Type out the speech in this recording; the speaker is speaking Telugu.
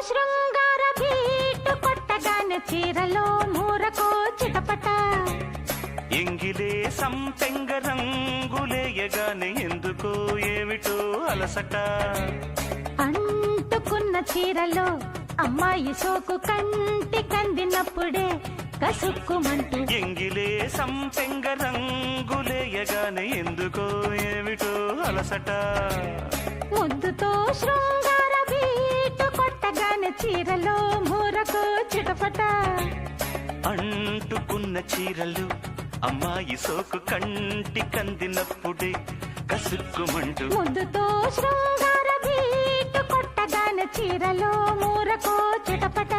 శృంగార బీటు కొట్టగానే చీరలో మూరకో చిటపట ఎంగిలే సంపెంగ రంగులేయగానే ఎందుకో ఏమిటో అలసట అంటుకున్న చీరలో అమ్మాయి సోకు కంటి కందినప్పుడే కసుక్కుమంటూ ఎంగిలే సంపెంగ రంగులేయగానే ఎందుకో ఏమిటో అలసట ముద్దుతో శృంగార బీటు కొట్టగానే చీరలో మూరకో చిటపట అంటుకున్న చీరలు అమ్మాయి సోకు కంటి కందినప్పుడే కసుక్కుమంటూ ముద్దుతో శృంగార బీటు కొట్టగానే చీరలో మూరకో చిటపట